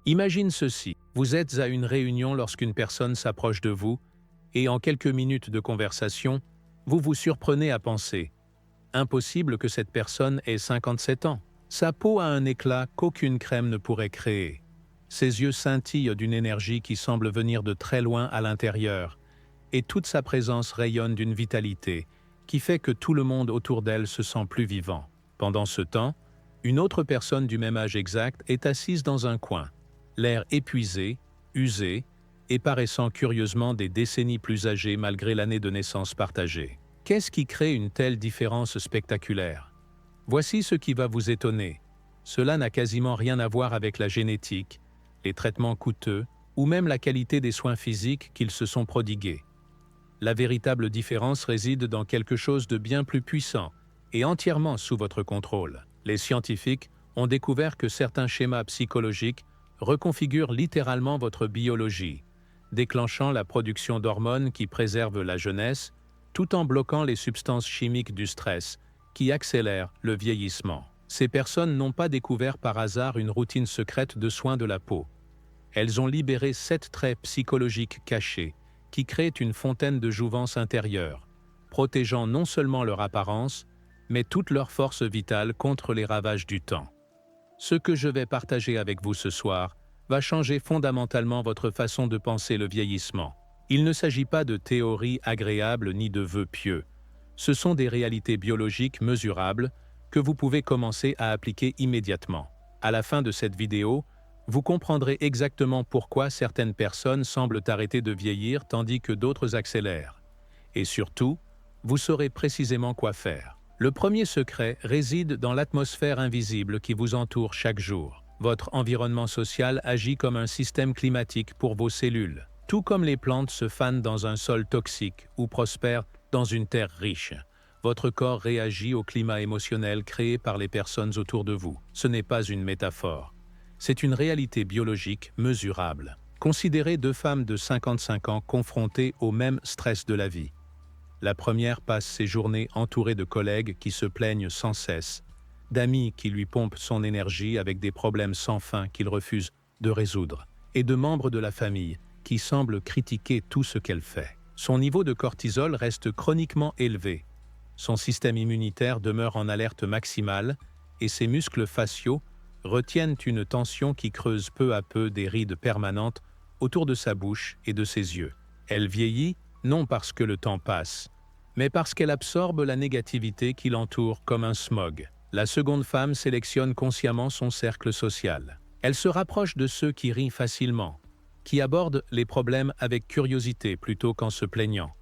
Imagine ceci, vous êtes à une réunion lorsqu'une personne s'approche de vous et en quelques minutes de conversation, vous vous surprenez à penser « Impossible que cette personne ait 57 ans. Sa peau a un éclat qu'aucune crème ne pourrait créer. Ses yeux scintillent d'une énergie qui semble venir de très loin à l'intérieur, et toute sa présence rayonne d'une vitalité qui fait que tout le monde autour d'elle se sent plus vivant. Pendant ce temps, une autre personne du même âge exact est assise dans un coin, l'air épuisé, usé, et paraissant curieusement des décennies plus âgée malgré l'année de naissance partagée. Qu'est-ce qui crée une telle différence spectaculaire? Voici ce qui va vous étonner. Cela n'a quasiment rien à voir avec la génétique, les traitements coûteux ou même la qualité des soins physiques qu'ils se sont prodigués. La véritable différence réside dans quelque chose de bien plus puissant et entièrement sous votre contrôle. Les scientifiques ont découvert que certains schémas psychologiques reconfigurent littéralement votre biologie, déclenchant la production d'hormones qui préservent la jeunesse, tout en bloquant les substances chimiques du stress, qui accélèrent le vieillissement. Ces personnes n'ont pas découvert par hasard une routine secrète de soins de la peau. Elles ont libéré 7 traits psychologiques cachés, qui créent une fontaine de jouvence intérieure, protégeant non seulement leur apparence, mais toute leur force vitale contre les ravages du temps. Ce que je vais partager avec vous ce soir va changer fondamentalement votre façon de penser le vieillissement. Il ne s'agit pas de théories agréables ni de vœux pieux. Ce sont des réalités biologiques mesurables que vous pouvez commencer à appliquer immédiatement. À la fin de cette vidéo, vous comprendrez exactement pourquoi certaines personnes semblent arrêter de vieillir tandis que d'autres accélèrent. Et surtout, vous saurez précisément quoi faire. Le premier secret réside dans l'atmosphère invisible qui vous entoure chaque jour. Votre environnement social agit comme un système climatique pour vos cellules. Tout comme les plantes se fanent dans un sol toxique ou prospèrent dans une terre riche, votre corps réagit au climat émotionnel créé par les personnes autour de vous. Ce n'est pas une métaphore. C'est une réalité biologique mesurable. Considérez 2 femmes de 55 ans confrontées au même stress de la vie. La première passe ses journées entourée de collègues qui se plaignent sans cesse, d'amis qui lui pompent son énergie avec des problèmes sans fin qu'il refuse de résoudre, et de membres de la famille qui semblent critiquer tout ce qu'elle fait. Son niveau de cortisol reste chroniquement élevé. Son système immunitaire demeure en alerte maximale et ses muscles faciaux retiennent une tension qui creuse peu à peu des rides permanentes autour de sa bouche et de ses yeux. Elle vieillit non parce que le temps passe, mais parce qu'elle absorbe la négativité qui l'entoure comme un smog. La seconde femme sélectionne consciemment son cercle social. Elle se rapproche de ceux qui rient facilement, qui abordent les problèmes avec curiosité plutôt qu'en se plaignant,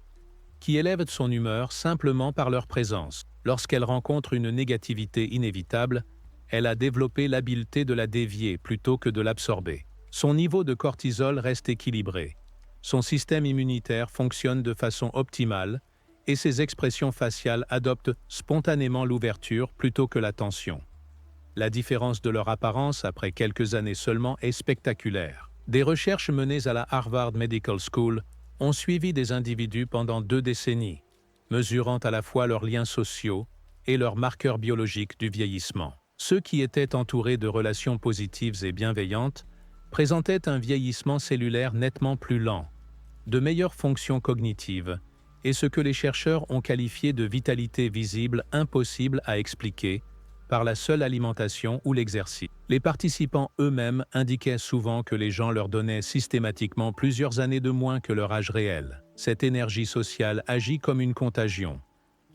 qui élèvent son humeur simplement par leur présence. Lorsqu'elle rencontre une négativité inévitable, elle a développé l'habileté de la dévier plutôt que de l'absorber. Son niveau de cortisol reste équilibré. Son système immunitaire fonctionne de façon optimale et ses expressions faciales adoptent spontanément l'ouverture plutôt que la tension. La différence de leur apparence après quelques années seulement est spectaculaire. Des recherches menées à la Harvard Medical School ont suivi des individus pendant 2 décennies, mesurant à la fois leurs liens sociaux et leurs marqueurs biologiques du vieillissement. Ceux qui étaient entourés de relations positives et bienveillantes présentaient un vieillissement cellulaire nettement plus lent, de meilleures fonctions cognitives, et ce que les chercheurs ont qualifié de vitalité visible impossible à expliquer par la seule alimentation ou l'exercice. Les participants eux-mêmes indiquaient souvent que les gens leur donnaient systématiquement plusieurs années de moins que leur âge réel. Cette énergie sociale agit comme une contagion.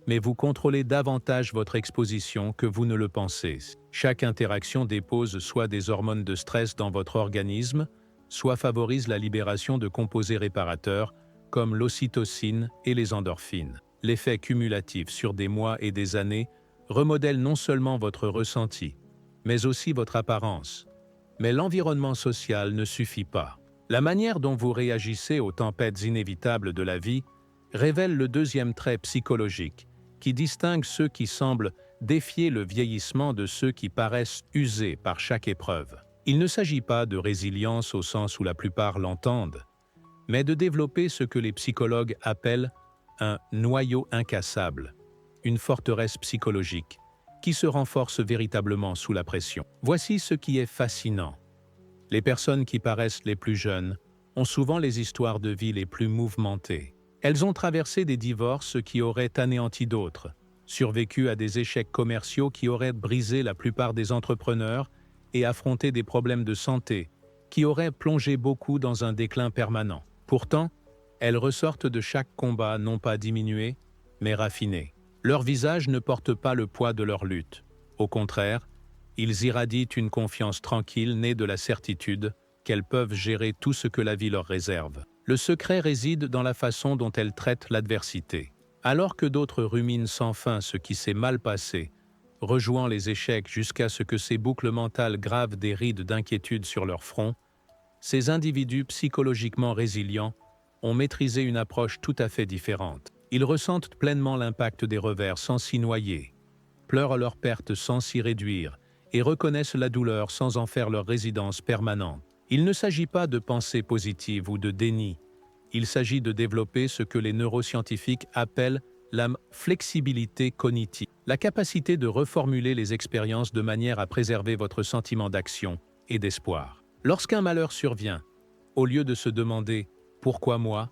Mais vous contrôlez davantage votre exposition que vous ne le pensez. Chaque interaction dépose soit des hormones de stress dans votre organisme, soit favorise la libération de composés réparateurs comme l'ocytocine et les endorphines. L'effet cumulatif sur des mois et des années remodèle non seulement votre ressenti, mais aussi votre apparence. Mais l'environnement social ne suffit pas. La manière dont vous réagissez aux tempêtes inévitables de la vie révèle le deuxième trait psychologique, qui distingue ceux qui semblent défier le vieillissement de ceux qui paraissent usés par chaque épreuve. Il ne s'agit pas de résilience au sens où la plupart l'entendent, mais de développer ce que les psychologues appellent un noyau incassable, une forteresse psychologique, qui se renforce véritablement sous la pression. Voici ce qui est fascinant. Les personnes qui paraissent les plus jeunes ont souvent les histoires de vie les plus mouvementées. Elles ont traversé des divorces qui auraient anéanti d'autres, survécu à des échecs commerciaux qui auraient brisé la plupart des entrepreneurs et affronté des problèmes de santé qui auraient plongé beaucoup dans un déclin permanent. Pourtant, elles ressortent de chaque combat non pas diminuées, mais raffinées. Leur visage ne porte pas le poids de leur lutte. Au contraire, ils irradient une confiance tranquille née de la certitude qu'elles peuvent gérer tout ce que la vie leur réserve. Le secret réside dans la façon dont elles traitent l'adversité. Alors que d'autres ruminent sans fin ce qui s'est mal passé, rejouant les échecs jusqu'à ce que ces boucles mentales gravent des rides d'inquiétude sur leur front, ces individus psychologiquement résilients ont maîtrisé une approche tout à fait différente. Ils ressentent pleinement l'impact des revers sans s'y noyer, pleurent leurs pertes sans s'y réduire et reconnaissent la douleur sans en faire leur résidence permanente. Il ne s'agit pas de pensée positive ou de déni. Il s'agit de développer ce que les neuroscientifiques appellent la flexibilité cognitive, la capacité de reformuler les expériences de manière à préserver votre sentiment d'action et d'espoir. Lorsqu'un malheur survient, au lieu de se demander « Pourquoi moi ?»,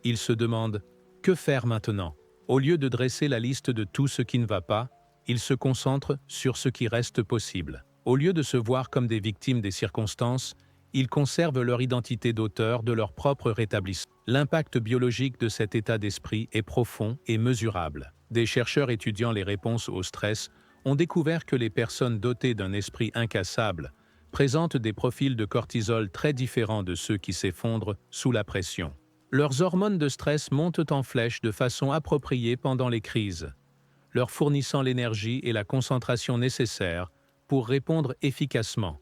il se demande « Que faire maintenant ?» Au lieu de dresser la liste de tout ce qui ne va pas, il se concentre sur ce qui reste possible. Au lieu de se voir comme des victimes des circonstances, ils conservent leur identité d'auteur de leur propre rétablissement. L'impact biologique de cet état d'esprit est profond et mesurable. Des chercheurs étudiant les réponses au stress ont découvert que les personnes dotées d'un esprit incassable présentent des profils de cortisol très différents de ceux qui s'effondrent sous la pression. Leurs hormones de stress montent en flèche de façon appropriée pendant les crises, leur fournissant l'énergie et la concentration nécessaires pour répondre efficacement,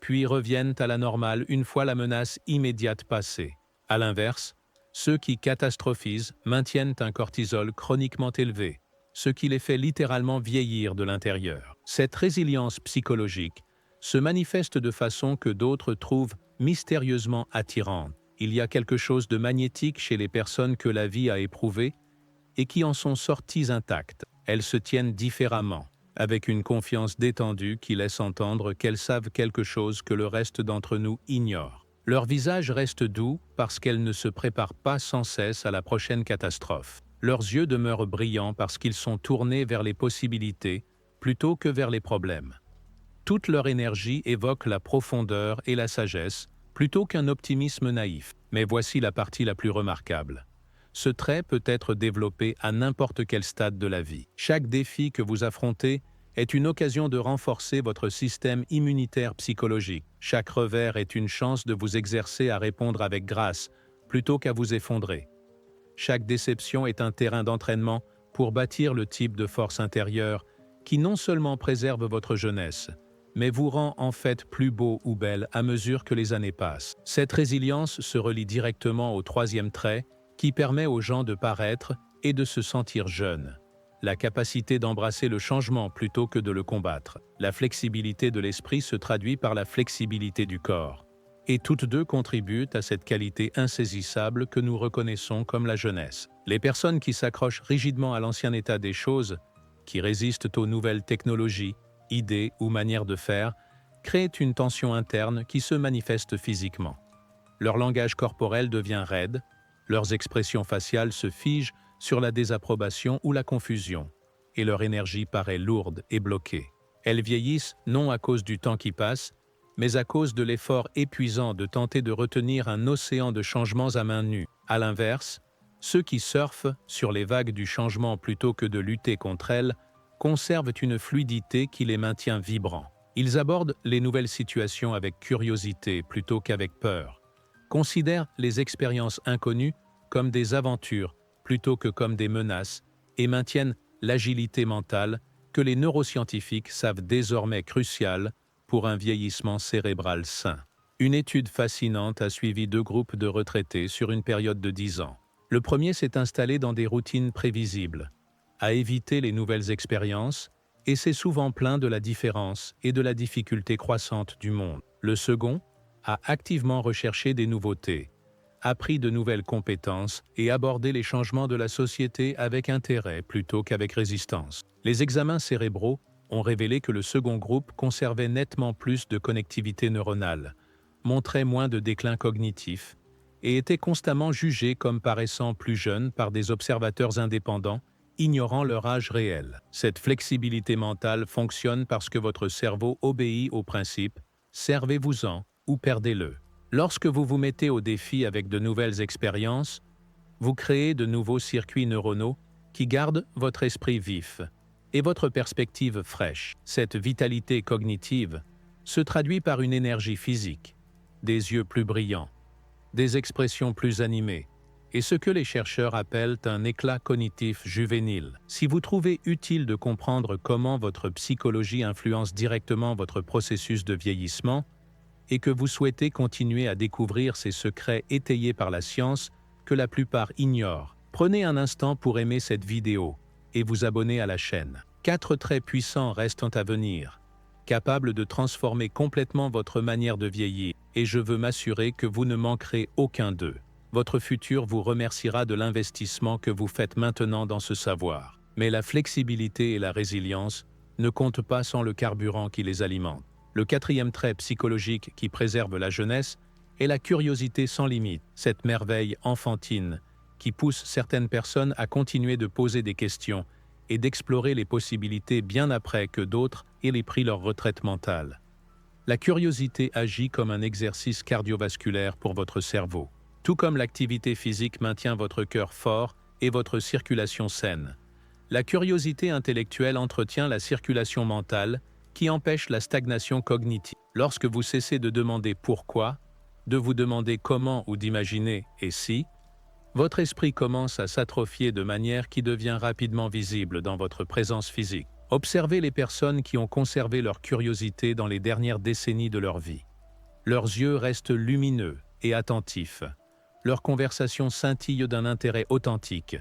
puis reviennent à la normale une fois la menace immédiate passée. À l'inverse, ceux qui catastrophisent maintiennent un cortisol chroniquement élevé, ce qui les fait littéralement vieillir de l'intérieur. Cette résilience psychologique se manifeste de façon que d'autres trouvent mystérieusement attirante. Il y a quelque chose de magnétique chez les personnes que la vie a éprouvées et qui en sont sorties intactes. Elles se tiennent différemment, avec une confiance détendue qui laisse entendre qu'elles savent quelque chose que le reste d'entre nous ignore. Leur visage reste doux parce qu'elles ne se préparent pas sans cesse à la prochaine catastrophe. Leurs yeux demeurent brillants parce qu'ils sont tournés vers les possibilités plutôt que vers les problèmes. Toute leur énergie évoque la profondeur et la sagesse plutôt qu'un optimisme naïf. Mais voici la partie la plus remarquable. Ce trait peut être développé à n'importe quel stade de la vie. Chaque défi que vous affrontez est une occasion de renforcer votre système immunitaire psychologique. Chaque revers est une chance de vous exercer à répondre avec grâce, plutôt qu'à vous effondrer. Chaque déception est un terrain d'entraînement pour bâtir le type de force intérieure qui non seulement préserve votre jeunesse, mais vous rend en fait plus beau ou belle à mesure que les années passent. Cette résilience se relie directement au troisième trait qui permet aux gens de paraître et de se sentir jeunes. La capacité d'embrasser le changement plutôt que de le combattre. La flexibilité de l'esprit se traduit par la flexibilité du corps. Et toutes deux contribuent à cette qualité insaisissable que nous reconnaissons comme la jeunesse. Les personnes qui s'accrochent rigidement à l'ancien état des choses, qui résistent aux nouvelles technologies, idées ou manières de faire, créent une tension interne qui se manifeste physiquement. Leur langage corporel devient raide, leurs expressions faciales se figent sur la désapprobation ou la confusion, et leur énergie paraît lourde et bloquée. Elles vieillissent non à cause du temps qui passe, mais à cause de l'effort épuisant de tenter de retenir un océan de changements à main nue. À l'inverse, ceux qui surfent sur les vagues du changement plutôt que de lutter contre elles conservent une fluidité qui les maintient vibrants. Ils abordent les nouvelles situations avec curiosité plutôt qu'avec peur, considèrent les expériences inconnues comme des aventures plutôt que comme des menaces et maintiennent l'agilité mentale que les neuroscientifiques savent désormais cruciale pour un vieillissement cérébral sain. Une étude fascinante a suivi 2 groupes de retraités sur une période de 10 ans. Le premier s'est installé dans des routines prévisibles, a évité les nouvelles expériences et s'est souvent plaint de la différence et de la difficulté croissante du monde. Le second a activement recherché des nouveautés, appris de nouvelles compétences et abordé les changements de la société avec intérêt plutôt qu'avec résistance. Les examens cérébraux ont révélé que le second groupe conservait nettement plus de connectivité neuronale, montraient moins de déclin cognitif et étaient constamment jugés comme paraissant plus jeunes par des observateurs indépendants, ignorant leur âge réel. Cette flexibilité mentale fonctionne parce que votre cerveau obéit au principe « servez-vous-en ou perdez-le ». Lorsque vous vous mettez au défi avec de nouvelles expériences, vous créez de nouveaux circuits neuronaux qui gardent votre esprit vif et votre perspective fraîche. Cette vitalité cognitive se traduit par une énergie physique, des yeux plus brillants, des expressions plus animées, et ce que les chercheurs appellent un éclat cognitif juvénile. Si vous trouvez utile de comprendre comment votre psychologie influence directement votre processus de vieillissement et que vous souhaitez continuer à découvrir ces secrets étayés par la science que la plupart ignorent, prenez un instant pour aimer cette vidéo et vous abonner à la chaîne. 4 traits puissants restent à venir, capables de transformer complètement votre manière de vieillir, et je veux m'assurer que vous ne manquerez aucun d'eux. Votre futur vous remerciera de l'investissement que vous faites maintenant dans ce savoir. Mais la flexibilité et la résilience ne comptent pas sans le carburant qui les alimente. Le 4e trait psychologique qui préserve la jeunesse est la curiosité sans limite, cette merveille enfantine qui pousse certaines personnes à continuer de poser des questions et d'explorer les possibilités bien après que d'autres aient pris leur retraite mentale. La curiosité agit comme un exercice cardiovasculaire pour votre cerveau. Tout comme l'activité physique maintient votre cœur fort et votre circulation saine, la curiosité intellectuelle entretient la circulation mentale qui empêche la stagnation cognitive. Lorsque vous cessez de demander pourquoi, de vous demander comment ou d'imaginer « et si ?», votre esprit commence à s'atrophier de manière qui devient rapidement visible dans votre présence physique. Observez les personnes qui ont conservé leur curiosité dans les dernières décennies de leur vie. Leurs yeux restent lumineux et attentifs. Leurs conversations scintillent d'un intérêt authentique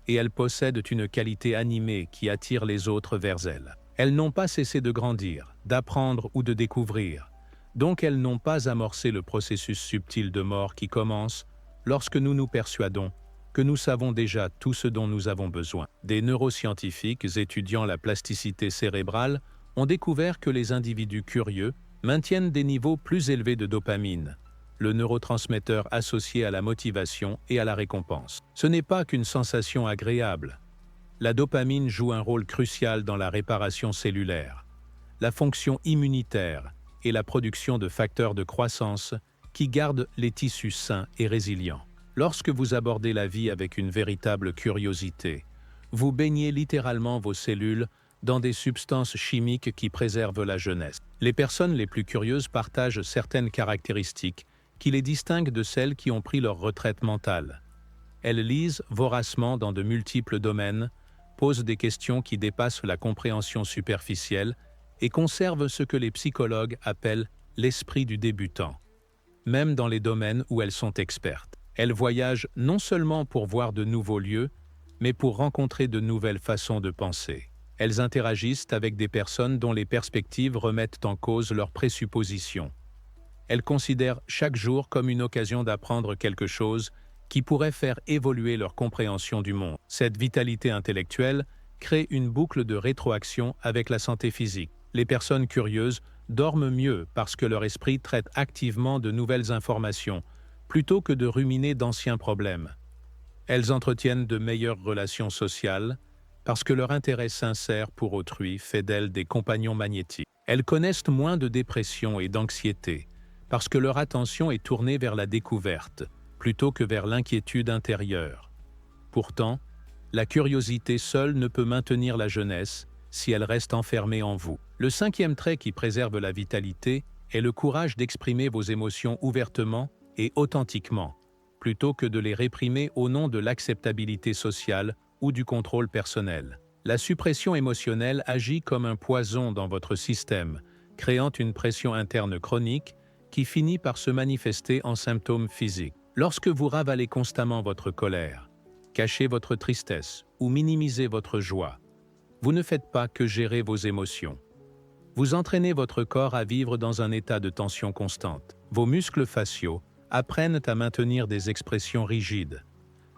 et elles possèdent une qualité animée qui attire les autres vers elles. Elles n'ont pas cessé de grandir, d'apprendre ou de découvrir, donc elles n'ont pas amorcé le processus subtil de mort qui commence lorsque nous nous persuadons que nous savons déjà tout ce dont nous avons besoin. Des neuroscientifiques étudiant la plasticité cérébrale ont découvert que les individus curieux maintiennent des niveaux plus élevés de dopamine, le neurotransmetteur associé à la motivation et à la récompense. Ce n'est pas qu'une sensation agréable. La dopamine joue un rôle crucial dans la réparation cellulaire, la fonction immunitaire et la production de facteurs de croissance qui gardent les tissus sains et résilients. Lorsque vous abordez la vie avec une véritable curiosité, vous baignez littéralement vos cellules dans des substances chimiques qui préservent la jeunesse. Les personnes les plus curieuses partagent certaines caractéristiques qui les distinguent de celles qui ont pris leur retraite mentale. Elles lisent voracement dans de multiples domaines, posent des questions qui dépassent la compréhension superficielle et conservent ce que les psychologues appellent l'esprit du débutant, même dans les domaines où elles sont expertes. Elles voyagent non seulement pour voir de nouveaux lieux, mais pour rencontrer de nouvelles façons de penser. Elles interagissent avec des personnes dont les perspectives remettent en cause leurs présuppositions. Elles considèrent chaque jour comme une occasion d'apprendre quelque chose qui pourrait faire évoluer leur compréhension du monde. Cette vitalité intellectuelle crée une boucle de rétroaction avec la santé physique. Les personnes curieuses dorment mieux parce que leur esprit traite activement de nouvelles informations, plutôt que de ruminer d'anciens problèmes. Elles entretiennent de meilleures relations sociales parce que leur intérêt sincère pour autrui fait d'elles des compagnons magnétiques. Elles connaissent moins de dépression et d'anxiété parce que leur attention est tournée vers la découverte plutôt que vers l'inquiétude intérieure. Pourtant, la curiosité seule ne peut maintenir la jeunesse si elle reste enfermée en vous. Le 5e trait qui préserve la vitalité est le courage d'exprimer vos émotions ouvertement et authentiquement, plutôt que de les réprimer au nom de l'acceptabilité sociale ou du contrôle personnel. La suppression émotionnelle agit comme un poison dans votre système, créant une pression interne chronique qui finit par se manifester en symptômes physiques. Lorsque vous ravalez constamment votre colère, cachez votre tristesse ou minimisez votre joie, vous ne faites pas que gérer vos émotions. Vous entraînez votre corps à vivre dans un état de tension constante. Vos muscles faciaux apprennent à maintenir des expressions rigides.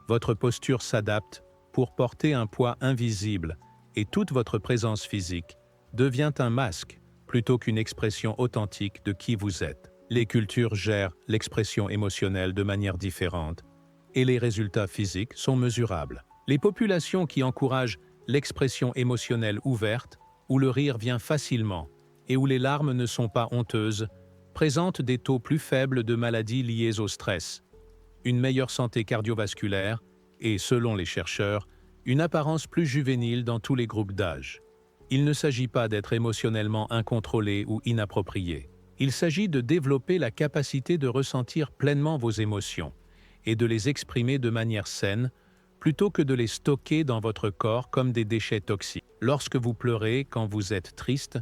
Votre posture s'adapte pour porter un poids invisible et toute votre présence physique devient un masque plutôt qu'une expression authentique de qui vous êtes. Les cultures gèrent l'expression émotionnelle de manière différente et les résultats physiques sont mesurables. Les populations qui encouragent l'expression émotionnelle ouverte, où le rire vient facilement et où les larmes ne sont pas honteuses, présentent des taux plus faibles de maladies liées au stress, une meilleure santé cardiovasculaire et, selon les chercheurs, une apparence plus juvénile dans tous les groupes d'âge. Il ne s'agit pas d'être émotionnellement incontrôlé ou inapproprié. Il s'agit de développer la capacité de ressentir pleinement vos émotions et de les exprimer de manière saine, plutôt que de les stocker dans votre corps comme des déchets toxiques. Lorsque vous pleurez quand vous êtes triste,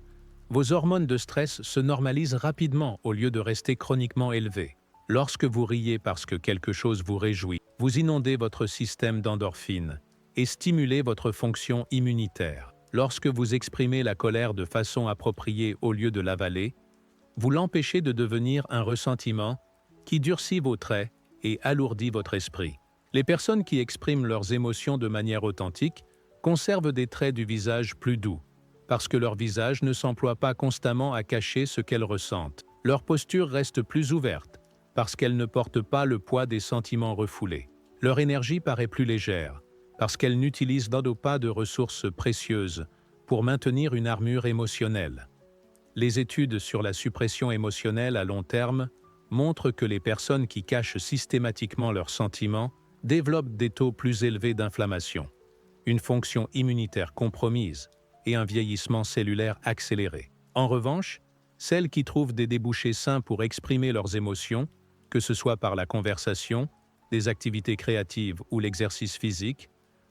vos hormones de stress se normalisent rapidement au lieu de rester chroniquement élevées. Lorsque vous riez parce que quelque chose vous réjouit, vous inondez votre système d'endorphines et stimulez votre fonction immunitaire. Lorsque vous exprimez la colère de façon appropriée au lieu de l'avaler, vous l'empêchez de devenir un ressentiment qui durcit vos traits et alourdit votre esprit. Les personnes qui expriment leurs émotions de manière authentique conservent des traits du visage plus doux, parce que leur visage ne s'emploie pas constamment à cacher ce qu'elles ressentent. Leur posture reste plus ouverte, parce qu'elles ne portent pas le poids des sentiments refoulés. Leur énergie paraît plus légère, parce qu'elles n'utilisent pas de ressources précieuses pour maintenir une armure émotionnelle. Les études sur la suppression émotionnelle à long terme montrent que les personnes qui cachent systématiquement leurs sentiments développent des taux plus élevés d'inflammation, une fonction immunitaire compromise et un vieillissement cellulaire accéléré. En revanche, celles qui trouvent des débouchés sains pour exprimer leurs émotions, que ce soit par la conversation, des activités créatives ou l'exercice physique,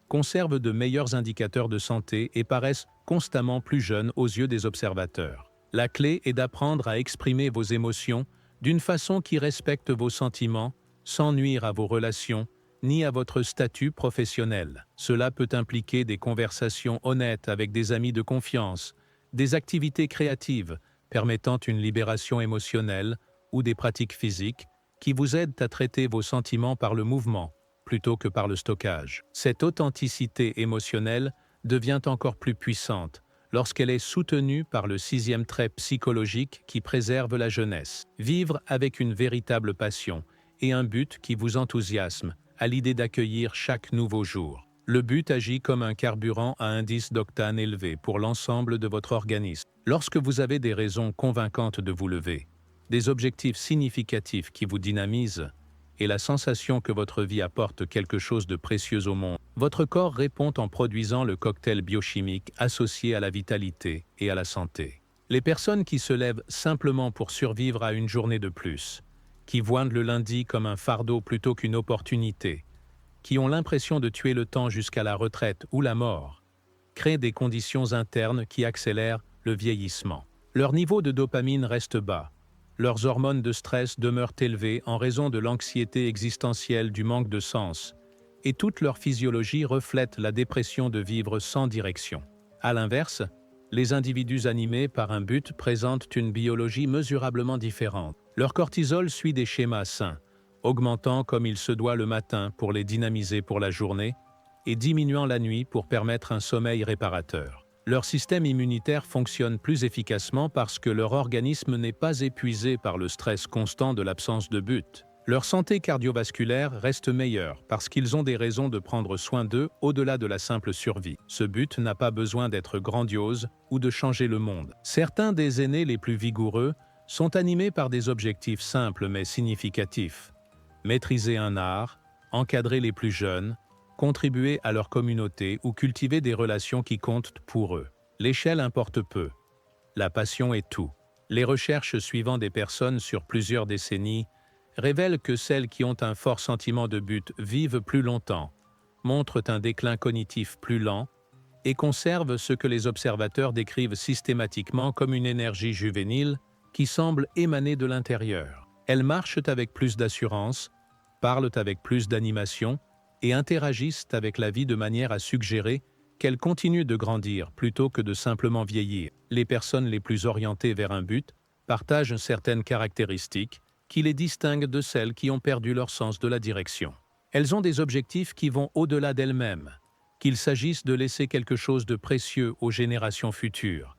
conservent de meilleurs indicateurs de santé et paraissent constamment plus jeunes aux yeux des observateurs. La clé est d'apprendre à exprimer vos émotions d'une façon qui respecte vos sentiments, sans nuire à vos relations, ni à votre statut professionnel. Cela peut impliquer des conversations honnêtes avec des amis de confiance, des activités créatives permettant une libération émotionnelle ou des pratiques physiques qui vous aident à traiter vos sentiments par le mouvement plutôt que par le stockage. Cette authenticité émotionnelle devient encore plus puissante lorsqu'elle est soutenue par le 6e trait psychologique qui préserve la jeunesse. Vivre avec une véritable passion et un but qui vous enthousiasme à l'idée d'accueillir chaque nouveau jour. Le but agit comme un carburant à indice d'octane élevé pour l'ensemble de votre organisme. Lorsque vous avez des raisons convaincantes de vous lever, des objectifs significatifs qui vous dynamisent et la sensation que votre vie apporte quelque chose de précieux au monde, votre corps répond en produisant le cocktail biochimique associé à la vitalité et à la santé. Les personnes qui se lèvent simplement pour survivre à une journée de plus, qui voient le lundi comme un fardeau plutôt qu'une opportunité, qui ont l'impression de tuer le temps jusqu'à la retraite ou la mort, créent des conditions internes qui accélèrent le vieillissement. Leur niveau de dopamine reste bas, leurs hormones de stress demeurent élevées en raison de l'anxiété existentielle du manque de sens, et toute leur physiologie reflète la dépression de vivre sans direction. À l'inverse, les individus animés par un but présentent une biologie mesurablement différente. Leur cortisol suit des schémas sains, augmentant comme il se doit le matin pour les dynamiser pour la journée et diminuant la nuit pour permettre un sommeil réparateur. Leur système immunitaire fonctionne plus efficacement parce que leur organisme n'est pas épuisé par le stress constant de l'absence de but. Leur santé cardiovasculaire reste meilleure parce qu'ils ont des raisons de prendre soin d'eux au-delà de la simple survie. Ce but n'a pas besoin d'être grandiose ou de changer le monde. Certains des aînés les plus vigoureux sont animés par des objectifs simples mais significatifs. Maîtriser un art, encadrer les plus jeunes, contribuer à leur communauté ou cultiver des relations qui comptent pour eux. L'échelle importe peu. La passion est tout. Les recherches suivant des personnes sur plusieurs décennies révèlent que celles qui ont un fort sentiment de but vivent plus longtemps, montrent un déclin cognitif plus lent et conservent ce que les observateurs décrivent systématiquement comme une énergie juvénile qui semble émaner de l'intérieur. Elles marchent avec plus d'assurance, parlent avec plus d'animation et interagissent avec la vie de manière à suggérer qu'elles continuent de grandir plutôt que de simplement vieillir. Les personnes les plus orientées vers un but partagent certaines caractéristiques qui les distinguent de celles qui ont perdu leur sens de la direction. Elles ont des objectifs qui vont au-delà d'elles-mêmes, qu'il s'agisse de laisser quelque chose de précieux aux générations futures,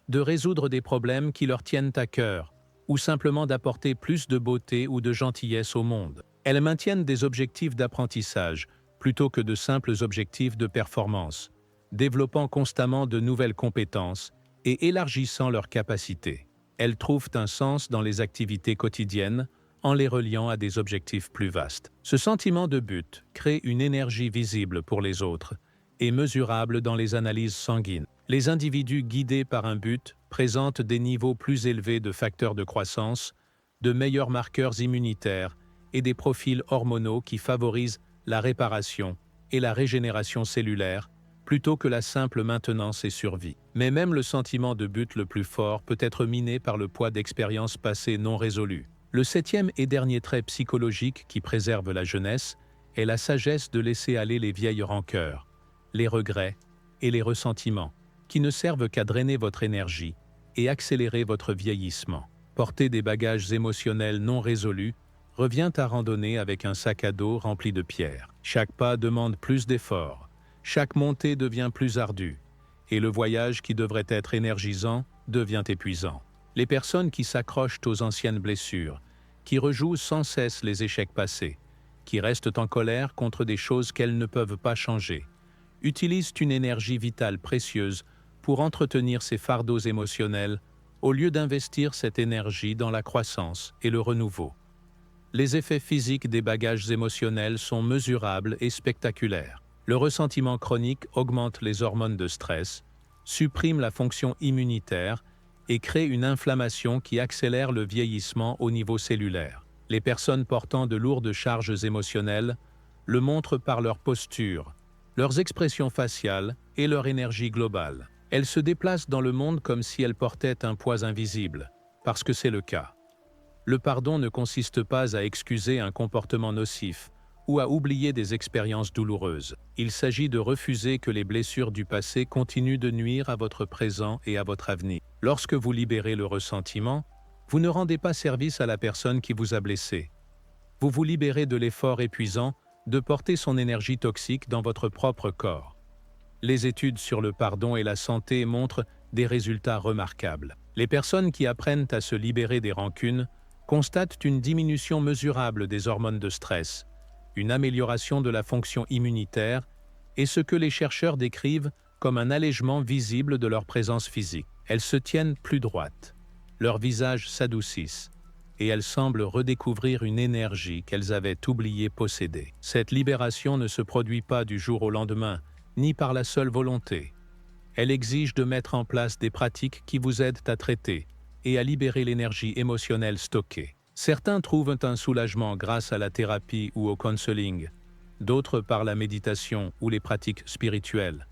de résoudre des problèmes qui leur tiennent à cœur ou simplement d'apporter plus de beauté ou de gentillesse au monde. Elles maintiennent des objectifs d'apprentissage plutôt que de simples objectifs de performance, développant constamment de nouvelles compétences et élargissant leurs capacités. Elles trouvent un sens dans les activités quotidiennes en les reliant à des objectifs plus vastes. Ce sentiment de but crée une énergie visible pour les autres et mesurable dans les analyses sanguines. Les individus guidés par un but présentent des niveaux plus élevés de facteurs de croissance, de meilleurs marqueurs immunitaires et des profils hormonaux qui favorisent la réparation et la régénération cellulaire plutôt que la simple maintenance et survie. Mais même le sentiment de but le plus fort peut être miné par le poids d'expériences passées non résolues. Le septième et dernier trait psychologique qui préserve la jeunesse est la sagesse de laisser aller les vieilles rancœurs, les regrets et les ressentiments, qui ne servent qu'à drainer votre énergie et accélérer votre vieillissement. Porter des bagages émotionnels non résolus revient à randonner avec un sac à dos rempli de pierres. Chaque pas demande plus d'efforts, chaque montée devient plus ardue, et le voyage qui devrait être énergisant devient épuisant. Les personnes qui s'accrochent aux anciennes blessures, qui rejouent sans cesse les échecs passés, qui restent en colère contre des choses qu'elles ne peuvent pas changer, utilisent une énergie vitale précieuse pour entretenir ces fardeaux émotionnels au lieu d'investir cette énergie dans la croissance et le renouveau. Les effets physiques des bagages émotionnels sont mesurables et spectaculaires. Le ressentiment chronique augmente les hormones de stress, supprime la fonction immunitaire et crée une inflammation qui accélère le vieillissement au niveau cellulaire. Les personnes portant de lourdes charges émotionnelles le montrent par leur posture, leurs expressions faciales et leur énergie globale. Elles se déplacent dans le monde comme si elles portaient un poids invisible, parce que c'est le cas. Le pardon ne consiste pas à excuser un comportement nocif ou à oublier des expériences douloureuses. Il s'agit de refuser que les blessures du passé continuent de nuire à votre présent et à votre avenir. Lorsque vous libérez le ressentiment, vous ne rendez pas service à la personne qui vous a blessé. Vous vous libérez de l'effort épuisant de porter son énergie toxique dans votre propre corps. Les études sur le pardon et la santé montrent des résultats remarquables. Les personnes qui apprennent à se libérer des rancunes constatent une diminution mesurable des hormones de stress, une amélioration de la fonction immunitaire et ce que les chercheurs décrivent comme un allègement visible de leur présence physique. Elles se tiennent plus droites, leurs visages s'adoucissent et elles semblent redécouvrir une énergie qu'elles avaient oublié posséder. Cette libération ne se produit pas du jour au lendemain, ni par la seule volonté. Elle exige de mettre en place des pratiques qui vous aident à traiter et à libérer l'énergie émotionnelle stockée. Certains trouvent un soulagement grâce à la thérapie ou au counseling, d'autres par la méditation ou les pratiques spirituelles,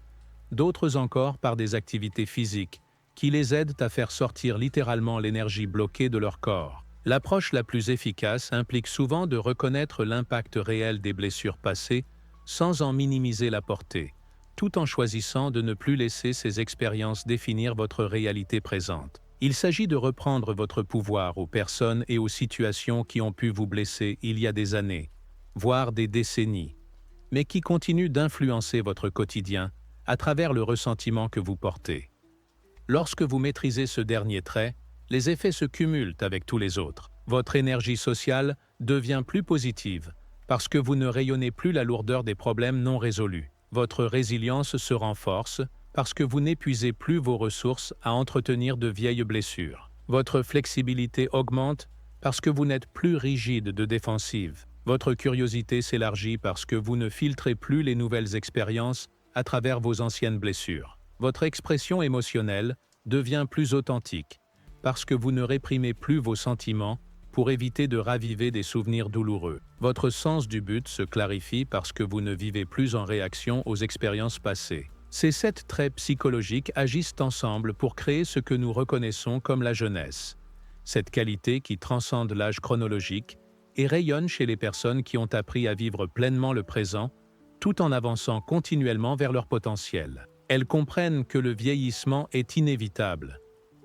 d'autres encore par des activités physiques qui les aident à faire sortir littéralement l'énergie bloquée de leur corps. L'approche la plus efficace implique souvent de reconnaître l'impact réel des blessures passées sans en minimiser la portée, tout en choisissant de ne plus laisser ces expériences définir votre réalité présente. Il s'agit de reprendre votre pouvoir aux personnes et aux situations qui ont pu vous blesser il y a des années, voire des décennies, mais qui continuent d'influencer votre quotidien à travers le ressentiment que vous portez. Lorsque vous maîtrisez ce dernier trait, les effets se cumulent avec tous les autres. Votre énergie sociale devient plus positive parce que vous ne rayonnez plus la lourdeur des problèmes non résolus. Votre résilience se renforce parce que vous n'épuisez plus vos ressources à entretenir de vieilles blessures. Votre flexibilité augmente parce que vous n'êtes plus rigide de défensive. Votre curiosité s'élargit parce que vous ne filtrez plus les nouvelles expériences à travers vos anciennes blessures. Votre expression émotionnelle devient plus authentique parce que vous ne réprimez plus vos sentiments pour éviter de raviver des souvenirs douloureux. Votre sens du but se clarifie parce que vous ne vivez plus en réaction aux expériences passées. Ces 7 traits psychologiques agissent ensemble pour créer ce que nous reconnaissons comme la jeunesse. Cette qualité qui transcende l'âge chronologique et rayonne chez les personnes qui ont appris à vivre pleinement le présent, tout en avançant continuellement vers leur potentiel. Elles comprennent que le vieillissement est inévitable,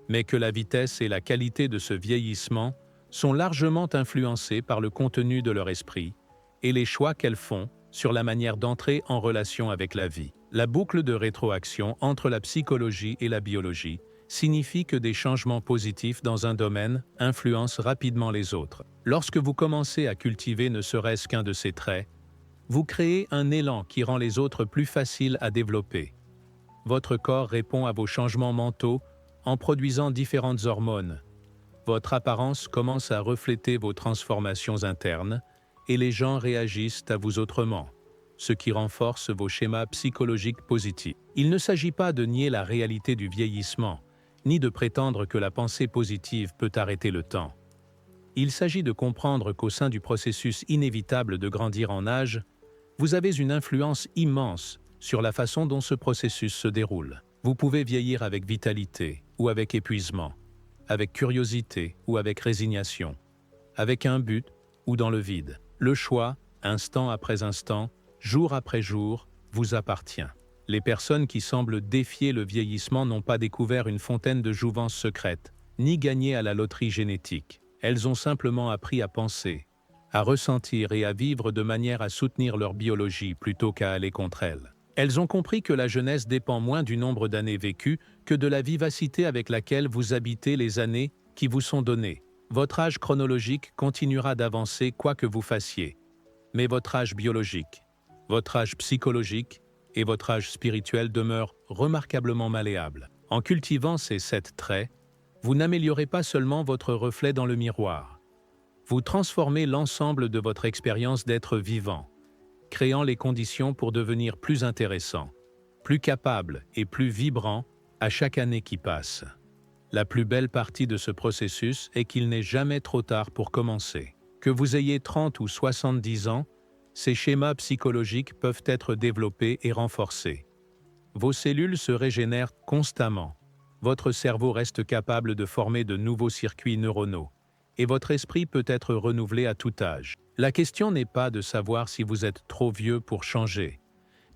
mais que la vitesse et la qualité de ce vieillissement sont largement influencées par le contenu de leur esprit et les choix qu'elles font sur la manière d'entrer en relation avec la vie. La boucle de rétroaction entre la psychologie et la biologie signifie que des changements positifs dans un domaine influencent rapidement les autres. Lorsque vous commencez à cultiver ne serait-ce qu'un de ces traits, vous créez un élan qui rend les autres plus faciles à développer. Votre corps répond à vos changements mentaux en produisant différentes hormones. Votre apparence commence à refléter vos transformations internes et les gens réagissent à vous autrement, ce qui renforce vos schémas psychologiques positifs. Il ne s'agit pas de nier la réalité du vieillissement, ni de prétendre que la pensée positive peut arrêter le temps. Il s'agit de comprendre qu'au sein du processus inévitable de grandir en âge, vous avez une influence immense sur la façon dont ce processus se déroule. Vous pouvez vieillir avec vitalité ou avec épuisement, avec curiosité ou avec résignation, avec un but ou dans le vide. Le choix, instant après instant, jour après jour, vous appartient. Les personnes qui semblent défier le vieillissement n'ont pas découvert une fontaine de jouvence secrète, ni gagné à la loterie génétique. Elles ont simplement appris à penser, à ressentir et à vivre de manière à soutenir leur biologie plutôt qu'à aller contre elle. Elles ont compris que la jeunesse dépend moins du nombre d'années vécues que de la vivacité avec laquelle vous habitez les années qui vous sont données. Votre âge chronologique continuera d'avancer quoi que vous fassiez, mais votre âge biologique, votre âge psychologique et votre âge spirituel demeurent remarquablement malléables. En cultivant ces 7 traits, vous n'améliorez pas seulement votre reflet dans le miroir. Vous transformez l'ensemble de votre expérience d'être vivant, créant les conditions pour devenir plus intéressant, plus capable et plus vibrant à chaque année qui passe. La plus belle partie de ce processus est qu'il n'est jamais trop tard pour commencer. Que vous ayez 30 ou 70 ans, ces schémas psychologiques peuvent être développés et renforcés. Vos cellules se régénèrent constamment. Votre cerveau reste capable de former de nouveaux circuits neuronaux, et votre esprit peut être renouvelé à tout âge. La question n'est pas de savoir si vous êtes trop vieux pour changer,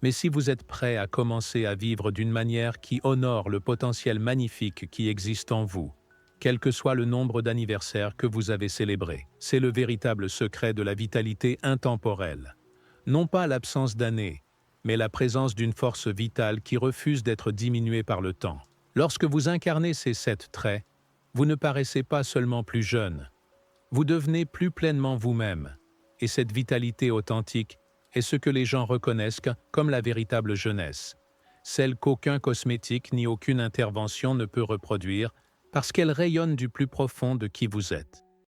mais si vous êtes prêt à commencer à vivre d'une manière qui honore le potentiel magnifique qui existe en vous, quel que soit le nombre d'anniversaires que vous avez célébrés. C'est le véritable secret de la vitalité intemporelle. Non pas l'absence d'années, mais la présence d'une force vitale qui refuse d'être diminuée par le temps. Lorsque vous incarnez ces 7 traits, vous ne paraissez pas seulement plus jeune, vous devenez plus pleinement vous-même, et cette vitalité authentique est ce que les gens reconnaissent comme la véritable jeunesse, celle qu'aucun cosmétique ni aucune intervention ne peut reproduire parce qu'elle rayonne du plus profond de qui vous êtes.